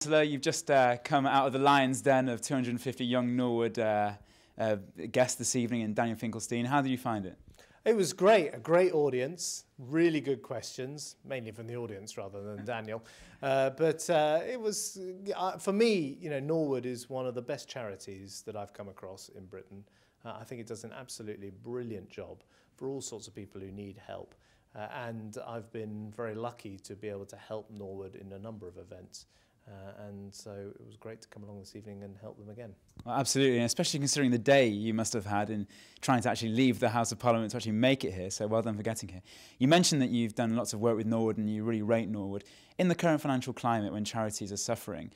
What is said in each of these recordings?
Chancellor, you've just come out of the lion's den of 250 young Norwood guests this evening in Daniel Finkelstein. How did you find it? It was great, a great audience, really good questions, mainly from the audience rather than Daniel. It was, for me, you know, Norwood is one of the best charities that I've come across in Britain. I think it does an absolutely brilliant job for all sorts of people who need help. And I've been very lucky to be able to help Norwood in a number of events. And so it was great to come along this evening and help them again. Well, absolutely, and especially considering the day you must have had in trying to actually leave the House of Parliament to actually make it here, so well done for getting here. You mentioned that you've done lots of work with Norwood and you really rate Norwood. In the current financial climate when charities are suffering,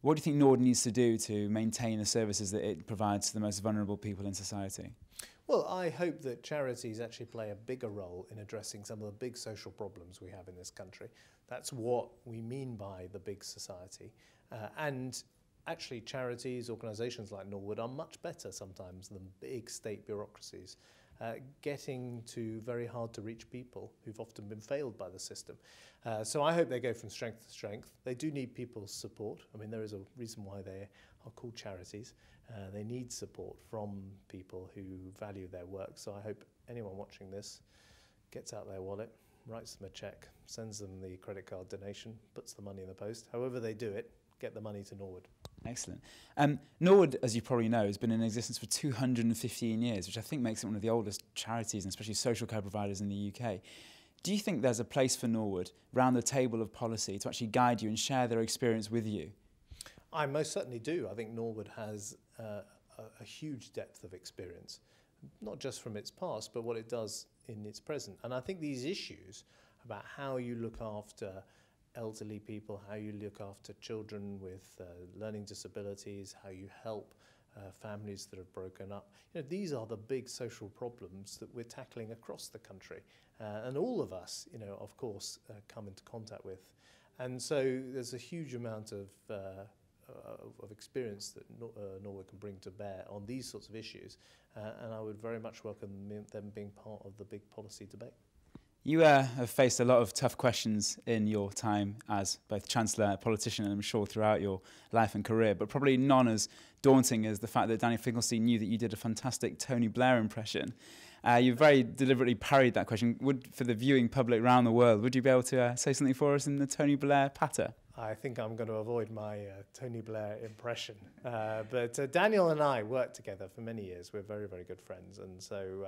what do you think Norwood needs to do to maintain the services that it provides to the most vulnerable people in society? Well, I hope that charities actually play a bigger role in addressing some of the big social problems we have in this country. That's what we mean by the big society. And actually charities, organisations like Norwood are much better sometimes than big state bureaucracies, getting to very hard to reach people who've often been failed by the system. So I hope they go from strength to strength. They do need people's support. I mean, there is a reason why they are called charities. They need support from people who value their work. So I hope anyone watching this gets out their wallet, writes them a cheque, sends them the credit card donation, puts the money in the post. However they do it, get the money to Norwood. Excellent. Norwood, as you probably know, has been in existence for 215 years, which I think makes it one of the oldest charities and especially social care providers in the UK. Do you think there's a place for Norwood round the table of policy to actually guide you and share their experience with you? I most certainly do. I think Norwood has a huge depth of experience, not just from its past, but what it does in its present. And I think these issues about how you look after elderly people, how you look after children with learning disabilities, how you help families that have broken up, you know, these are the big social problems that we're tackling across the country. And all of us, you know, of course, come into contact with. And so there's a huge amount of experience that Norwood can bring to bear on these sorts of issues, and I would very much welcome them being part of the big policy debate. You have faced a lot of tough questions in your time as both Chancellor and politician, and I'm sure throughout your life and career, but probably none as daunting as the fact that Daniel Finkelstein knew that you did a fantastic Tony Blair impression. You very deliberately parried that question. For the viewing public around the world, would you be able to say something for us in the Tony Blair patter? I think I'm going to avoid my Tony Blair impression. But Daniel and I worked together for many years. We're very, very good friends. And so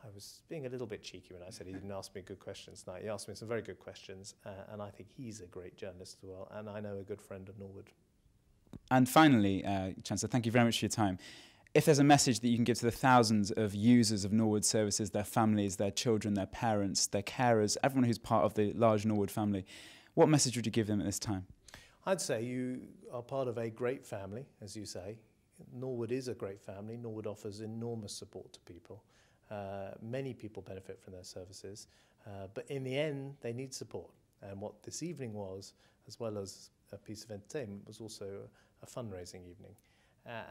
I was being a little bit cheeky when I said he didn't ask me good questions tonight. He asked me some very good questions. And I think he's a great journalist as well. And I know a good friend of Norwood. And finally, Chancellor, thank you very much for your time. If there's a message that you can give to the thousands of users of Norwood services, their families, their children, their parents, their carers, everyone who's part of the large Norwood family, what message would you give them at this time? I'd say you are part of a great family, as you say. Norwood is a great family. Norwood offers enormous support to people. Many people benefit from their services, but in the end, they need support. And what this evening was, as well as a piece of entertainment, was also a fundraising evening.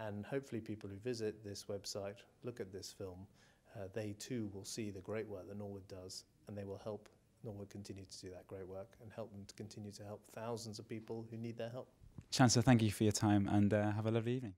And hopefully people who visit this website, look at this film, they too will see the great work that Norwood does, and they will help Norwood continue to do that great work and help them to continue to help thousands of people who need their help. Chancellor, thank you for your time and have a lovely evening.